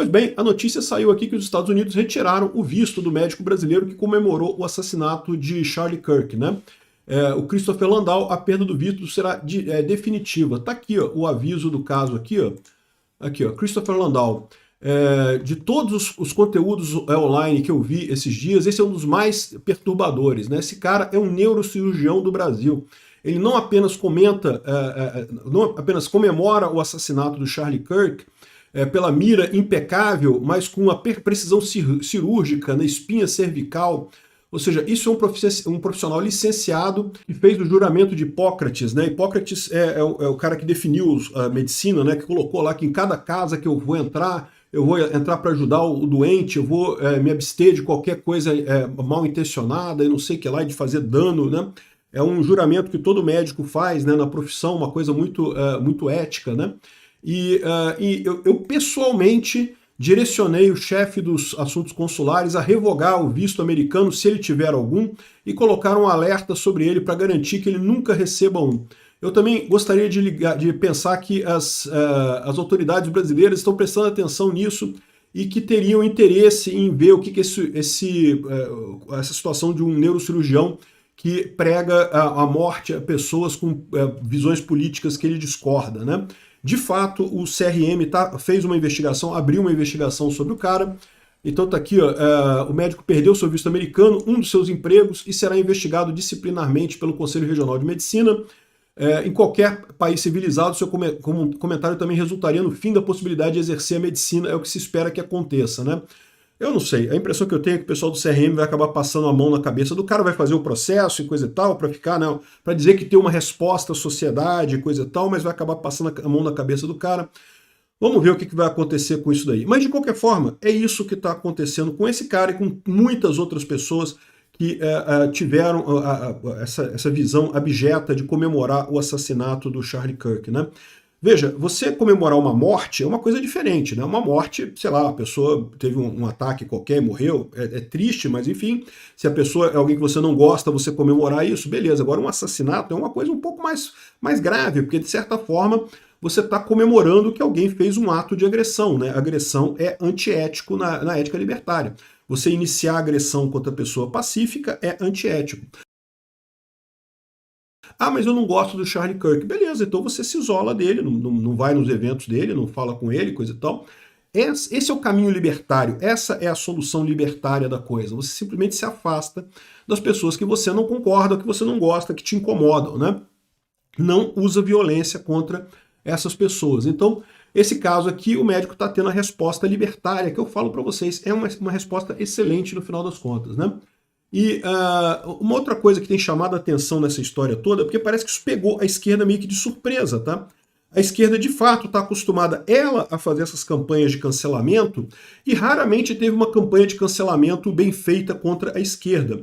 Pois bem, a notícia saiu aqui que os Estados Unidos retiraram o visto do médico brasileiro que comemorou o assassinato de Charlie Kirk, né? O Christopher Landau, a perda do visto será definitiva. Tá aqui, ó, o aviso do caso aqui, ó. Aqui, ó, Christopher Landau. De todos os conteúdos online que eu vi esses dias, esse é um dos mais perturbadores, né? Esse cara é um neurocirurgião do Brasil. Ele não apenas não apenas comemora o assassinato do Charlie Kirk, pela mira impecável, mas com uma precisão cirúrgica na espinha cervical. Ou seja, isso é um profissional licenciado que fez o juramento de Hipócrates, né? Hipócrates é o cara que definiu a medicina, né? Que colocou lá que em cada casa que eu vou entrar para ajudar o doente, eu vou me abster de qualquer coisa mal intencionada e não sei o que lá, de fazer dano, né? É um juramento que todo médico faz, né, na profissão, uma coisa muito ética, né? E eu pessoalmente direcionei o chefe dos assuntos consulares a revogar o visto americano, se ele tiver algum, e colocar um alerta sobre ele para garantir que ele nunca receba um. Eu também gostaria de pensar que as autoridades brasileiras estão prestando atenção nisso e que teriam interesse em ver o que essa situação de um neurocirurgião que prega a morte a pessoas com visões políticas que ele discorda, né? De fato, o CRM fez uma investigação, abriu uma investigação sobre o cara. Então tá aqui, ó, o médico perdeu seu visto americano, um dos seus empregos, e será investigado disciplinarmente pelo Conselho Regional de Medicina. Em qualquer país civilizado, seu comentário também resultaria no fim da possibilidade de exercer a medicina, é o que se espera que aconteça, né? Eu não sei, a impressão que eu tenho é que o pessoal do CRM vai acabar passando a mão na cabeça do cara, vai fazer o processo e coisa e tal, para ficar, né, para dizer que tem uma resposta à sociedade e coisa e tal, mas vai acabar passando a mão na cabeça do cara. Vamos ver o que vai acontecer com isso daí. Mas, de qualquer forma, é isso que está acontecendo com esse cara e com muitas outras pessoas que tiveram essa visão abjeta de comemorar o assassinato do Charlie Kirk, né? Veja, você comemorar uma morte é uma coisa diferente, né? Uma morte, sei lá, a pessoa teve um ataque qualquer e morreu, é triste, mas enfim, se a pessoa é alguém que você não gosta, você comemorar isso, beleza. Agora, um assassinato é uma coisa um pouco mais grave, porque de certa forma você está comemorando que alguém fez um ato de agressão, né? Agressão é antiético na ética libertária. Você iniciar a agressão contra a pessoa pacífica é antiético. Ah, mas eu não gosto do Charlie Kirk. Beleza, então você se isola dele, não vai nos eventos dele, não fala com ele, coisa e tal. Esse é o caminho libertário, essa é a solução libertária da coisa. Você simplesmente se afasta das pessoas que você não concorda, que você não gosta, que te incomodam, né? Não usa violência contra essas pessoas. Então, esse caso aqui, o médico está tendo a resposta libertária, que eu falo para vocês, é uma resposta excelente no final das contas, né? E uma outra coisa que tem chamado a atenção nessa história toda, porque parece que isso pegou a esquerda meio que de surpresa, tá? A esquerda, de fato, está acostumada, ela, a fazer essas campanhas de cancelamento, e raramente teve uma campanha de cancelamento bem feita contra a esquerda.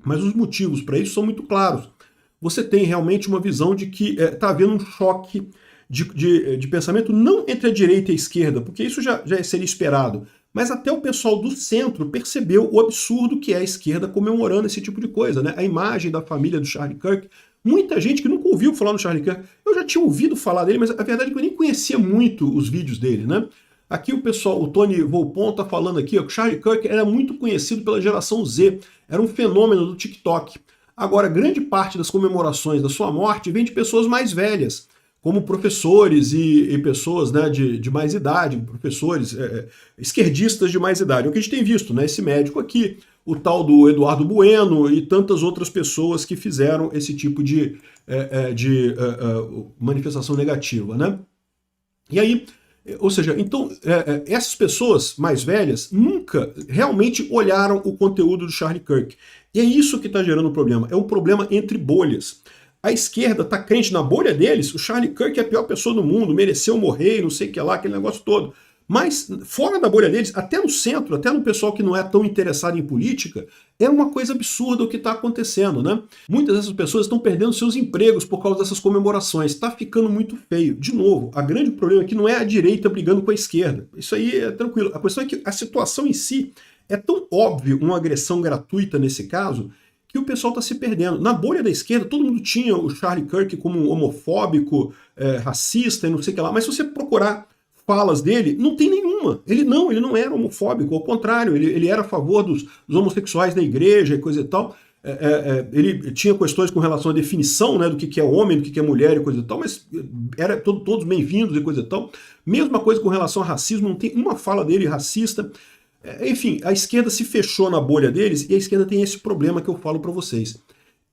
Mas os motivos para isso são muito claros. Você tem realmente uma visão de que está havendo um choque de pensamento, não entre a direita e a esquerda, porque isso já seria esperado, mas até o pessoal do centro percebeu o absurdo que é a esquerda comemorando esse tipo de coisa, né? A imagem da família do Charlie Kirk. Muita gente que nunca ouviu falar no Charlie Kirk, eu já tinha ouvido falar dele, mas a verdade é que eu nem conhecia muito os vídeos dele, né? Aqui o pessoal, o Tony Volpon tá falando aqui, ó, que o Charlie Kirk era muito conhecido pela geração Z, era um fenômeno do TikTok. Agora, grande parte das comemorações da sua morte vem de pessoas mais velhas, como professores e pessoas, né, de mais idade, professores esquerdistas de mais idade. É o que a gente tem visto, né? Esse médico aqui, o tal do Eduardo Bueno e tantas outras pessoas que fizeram esse tipo de manifestação negativa, né? E aí, ou seja, então, essas pessoas mais velhas nunca realmente olharam o conteúdo do Charlie Kirk. E é isso que está gerando o problema. É um problema entre bolhas. A esquerda está crente na bolha deles, o Charlie Kirk é a pior pessoa do mundo, mereceu morrer, não sei o que lá, aquele negócio todo. Mas fora da bolha deles, até no centro, até no pessoal que não é tão interessado em política, é uma coisa absurda o que está acontecendo, né? Muitas dessas pessoas estão perdendo seus empregos por causa dessas comemorações. Está ficando muito feio. De novo, o grande problema aqui não é a direita brigando com a esquerda. Isso aí é tranquilo. A questão é que a situação em si é tão óbvio uma agressão gratuita nesse caso, que o pessoal está se perdendo. Na bolha da esquerda, todo mundo tinha o Charlie Kirk como um homofóbico, racista e não sei o que lá, mas se você procurar falas dele, não tem nenhuma. Ele não era homofóbico, ao contrário, ele era a favor dos homossexuais na igreja e coisa e tal. Ele tinha questões com relação à definição, né, do que é homem, do que é mulher e coisa e tal, mas era todos bem-vindos e coisa e tal. Mesma coisa com relação a racismo, não tem uma fala dele racista. Enfim, a esquerda se fechou na bolha deles e a esquerda tem esse problema que eu falo para vocês.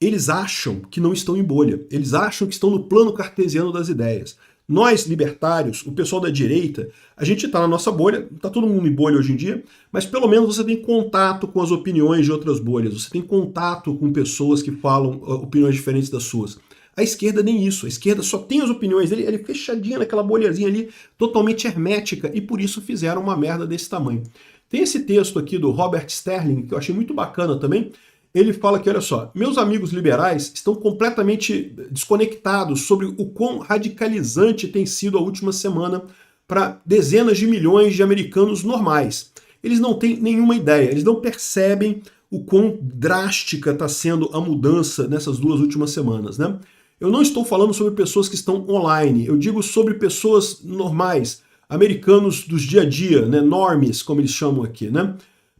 Eles acham que não estão em bolha, eles acham que estão no plano cartesiano das ideias. Nós, libertários, o pessoal da direita, a gente está na nossa bolha, está todo mundo em bolha hoje em dia, mas pelo menos você tem contato com as opiniões de outras bolhas, você tem contato com pessoas que falam opiniões diferentes das suas. A esquerda nem isso, a esquerda só tem as opiniões dele, ele é fechadinha naquela bolhazinha ali, totalmente hermética, e por isso fizeram uma merda desse tamanho. Tem esse texto aqui do Robert Sterling, que eu achei muito bacana também. Ele fala que, olha só, meus amigos liberais estão completamente desconectados sobre o quão radicalizante tem sido a última semana para dezenas de milhões de americanos normais. Eles não têm nenhuma ideia, eles não percebem o quão drástica está sendo a mudança nessas 2 últimas semanas, né? Eu não estou falando sobre pessoas que estão online, eu digo sobre pessoas normais, americanos dos dia a dia, né, normies, como eles chamam aqui, né?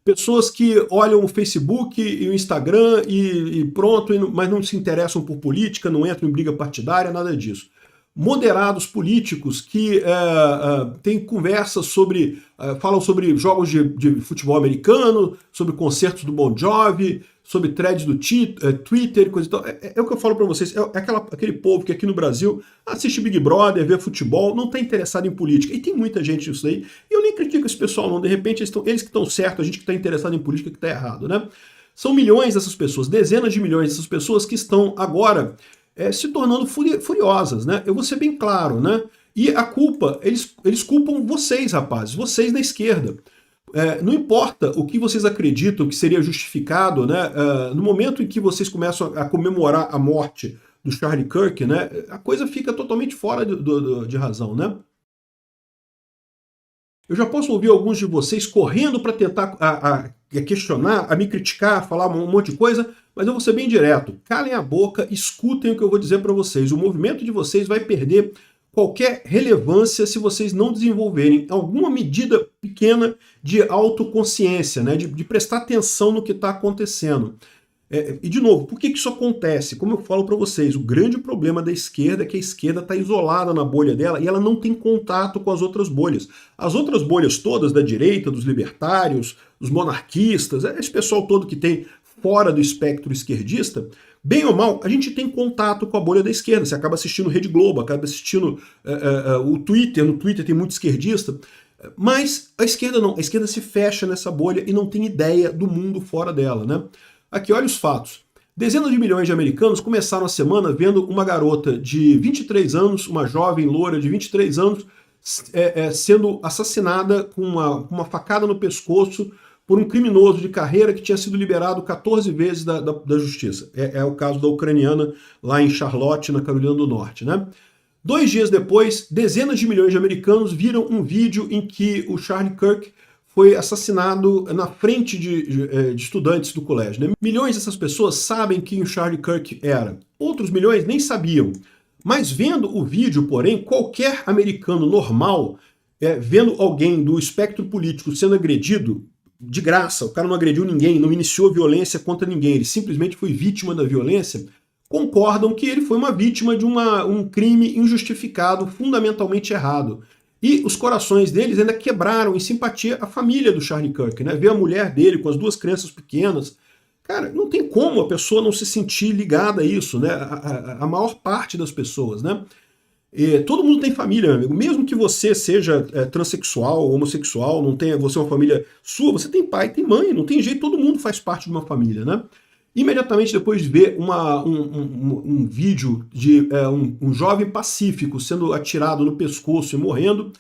Pessoas que olham o Facebook e o Instagram e pronto, mas não se interessam por política, não entram em briga partidária, nada disso. Moderados políticos que têm conversas sobre, falam sobre jogos de futebol americano, sobre concertos do Bon Jovi, sobre threads do Twitter, coisa e tal. É o que eu falo para vocês, aquele povo que aqui no Brasil assiste Big Brother, vê futebol, não está interessado em política. E tem muita gente nisso aí. E eu nem critico esse pessoal, não. De repente eles que estão certos, a gente que está interessado em política que está errado, né? São milhões dessas pessoas, dezenas de milhões dessas pessoas que estão agora se tornando furiosas, né? Eu vou ser bem claro, né? E a culpa, eles culpam vocês, rapazes, vocês da esquerda. Não importa o que vocês acreditam que seria justificado, né? No momento em que vocês começam a comemorar a morte do Charlie Kirk, né? A coisa fica totalmente fora de razão, né? Eu já posso ouvir alguns de vocês correndo para tentar a questionar, a me criticar, a falar um monte de coisa, mas eu vou ser bem direto. Calem a boca, escutem o que eu vou dizer para vocês. O movimento de vocês vai perder qualquer relevância se vocês não desenvolverem alguma medida pequena de autoconsciência, né? de prestar atenção no que está acontecendo. E, de novo, por que isso acontece? Como eu falo para vocês, o grande problema da esquerda é que a esquerda está isolada na bolha dela e ela não tem contato com as outras bolhas. As outras bolhas todas da direita, dos libertários, dos monarquistas, esse pessoal todo que tem fora do espectro esquerdista, bem ou mal, a gente tem contato com a bolha da esquerda. Você acaba assistindo Rede Globo, acaba assistindo o Twitter, no Twitter tem muito esquerdista, mas a esquerda não, a esquerda se fecha nessa bolha e não tem ideia do mundo fora dela, né? Aqui, olha os fatos. Dezenas de milhões de americanos começaram a semana vendo uma garota de 23 anos, uma jovem loura de 23 anos, sendo assassinada com uma facada no pescoço por um criminoso de carreira que tinha sido liberado 14 vezes da justiça. É o caso da ucraniana lá em Charlotte, na Carolina do Norte, né? 2 dias depois, dezenas de milhões de americanos viram um vídeo em que o Charlie Kirk foi assassinado na frente de estudantes do colégio, né? Milhões dessas pessoas sabem quem o Charlie Kirk era. Outros milhões nem sabiam. Mas vendo o vídeo, porém, qualquer americano normal, vendo alguém do espectro político sendo agredido, de graça, o cara não agrediu ninguém, não iniciou violência contra ninguém, ele simplesmente foi vítima da violência, concordam que ele foi uma vítima de um crime injustificado, fundamentalmente errado. E os corações deles ainda quebraram em simpatia à família do Charlie Kirk, né? Ver a mulher dele com as 2 crianças pequenas. Cara, não tem como a pessoa não se sentir ligada a isso, né? A maior parte das pessoas, né? Todo mundo tem família, meu amigo. Mesmo que você seja transexual, homossexual, não tenha você uma família sua, você tem pai, tem mãe, não tem jeito, todo mundo faz parte de uma família, né? Imediatamente depois de ver um vídeo de um jovem pacífico sendo atirado no pescoço e morrendo,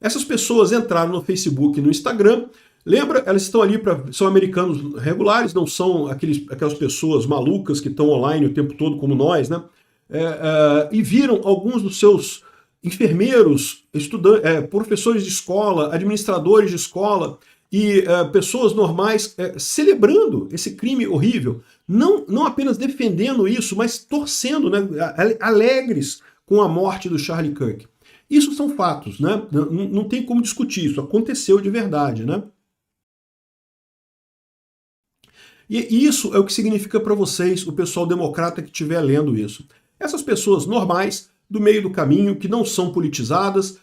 essas pessoas entraram no Facebook e no Instagram. Lembra? Elas estão ali, são americanos regulares, não são aquelas pessoas malucas que estão online o tempo todo como nós, né? E viram alguns dos seus enfermeiros, professores de escola, administradores de escola e pessoas normais celebrando esse crime horrível, não apenas defendendo isso, mas torcendo, né, alegres com a morte do Charlie Kirk. Isso são fatos, né? Não tem como discutir, isso aconteceu de verdade, né? E isso é o que significa para vocês, o pessoal democrata que estiver lendo isso. Essas pessoas normais, do meio do caminho, que não são politizadas,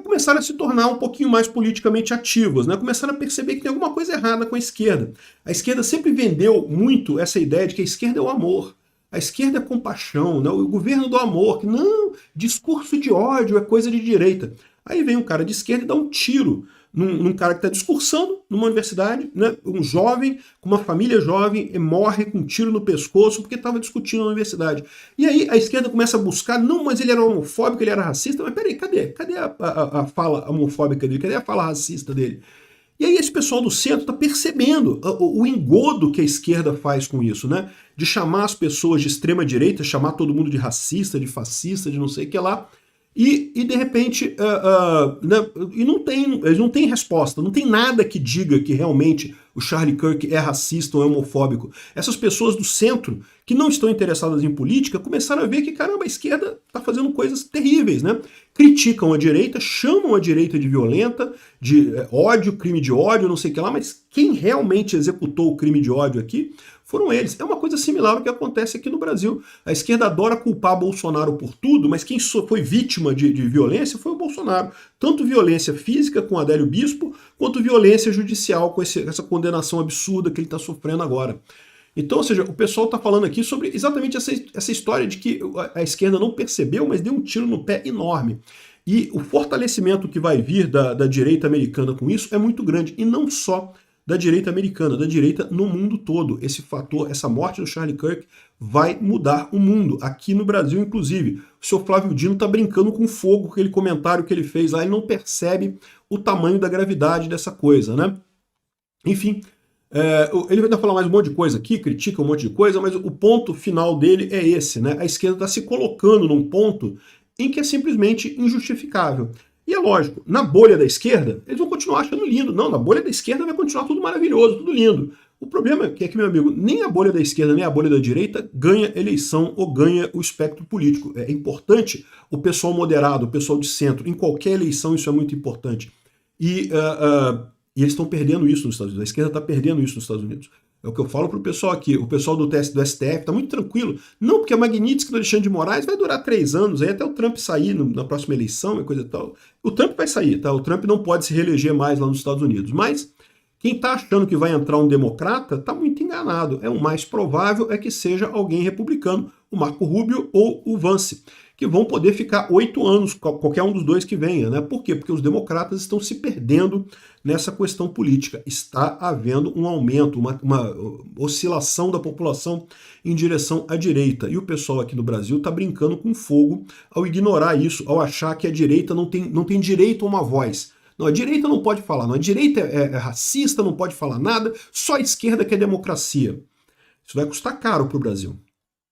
começaram a se tornar um pouquinho mais politicamente ativas, né? Começaram a perceber que tem alguma coisa errada com a esquerda. A esquerda sempre vendeu muito essa ideia de que a esquerda é o amor. A esquerda é compaixão, né? O governo do amor. Que não, discurso de ódio é coisa de direita. Aí vem um cara de esquerda e dá um tiro num cara que está discursando numa universidade, né? Um jovem, com uma família jovem, morre com um tiro no pescoço porque estava discutindo na universidade. E aí a esquerda começa a buscar, não, mas ele era homofóbico, ele era racista, mas peraí, cadê a fala homofóbica dele? Cadê a fala racista dele? E aí esse pessoal do centro está percebendo o engodo que a esquerda faz com isso, né? De chamar as pessoas de extrema direita, chamar todo mundo de racista, de fascista, de não sei o que lá, e de repente, né, e eles não têm resposta, não tem nada que diga que realmente o Charlie Kirk é racista ou é homofóbico. Essas pessoas do centro, que não estão interessadas em política, começaram a ver que, caramba, a esquerda está fazendo coisas terríveis, né? Criticam a direita, chamam a direita de violenta, de ódio, crime de ódio, não sei o que lá, mas quem realmente executou o crime de ódio aqui foram eles. É uma coisa similar ao que acontece aqui no Brasil. A esquerda adora culpar Bolsonaro por tudo, mas quem foi vítima de violência foi o Bolsonaro. Tanto violência física com Adélio Bispo, quanto violência judicial com essa condenação absurda que ele está sofrendo agora. Então, ou seja, o pessoal está falando aqui sobre exatamente essa história de que a esquerda não percebeu, mas deu um tiro no pé enorme. E o fortalecimento que vai vir da direita americana com isso é muito grande. E não só da direita americana, da direita no mundo todo. Esse fator, essa morte do Charlie Kirk vai mudar o mundo, aqui no Brasil inclusive. O senhor Flávio Dino está brincando com fogo com aquele comentário que ele fez lá, ele não percebe o tamanho da gravidade dessa coisa, né? Enfim, ele vai ainda falar mais um monte de coisa aqui, critica um monte de coisa, mas o ponto final dele é esse, né? A esquerda está se colocando num ponto em que é simplesmente injustificável. E é lógico, na bolha da esquerda, eles vão continuar achando lindo. Não, na bolha da esquerda vai continuar tudo maravilhoso, tudo lindo. O problema é que, meu amigo, nem a bolha da esquerda, nem a bolha da direita ganha eleição ou ganha o espectro político. É importante o pessoal moderado, o pessoal de centro, em qualquer eleição isso é muito importante. E eles estão perdendo isso nos Estados Unidos, a esquerda está perdendo isso nos Estados Unidos. É o que eu falo pro pessoal aqui, o pessoal do STF está muito tranquilo. Não, porque a Magnitsky do Alexandre de Moraes vai durar 3 anos, aí até o Trump sair na próxima eleição e coisa e tal. O Trump vai sair, tá? O Trump não pode se reeleger mais lá nos Estados Unidos. Mas quem está achando que vai entrar um democrata está muito enganado. O mais provável é que seja alguém republicano, o Marco Rubio ou o Vance, que vão poder ficar 8 anos, qualquer um dos dois que venha, né? Por quê? Porque os democratas estão se perdendo nessa questão política. Está havendo um aumento, uma oscilação da população em direção à direita. E o pessoal aqui no Brasil está brincando com fogo ao ignorar isso, ao achar que a direita não tem direito a uma voz. Não, a direita não pode falar, não, a direita é racista, não pode falar nada, só a esquerda quer democracia. Isso vai custar caro para o Brasil.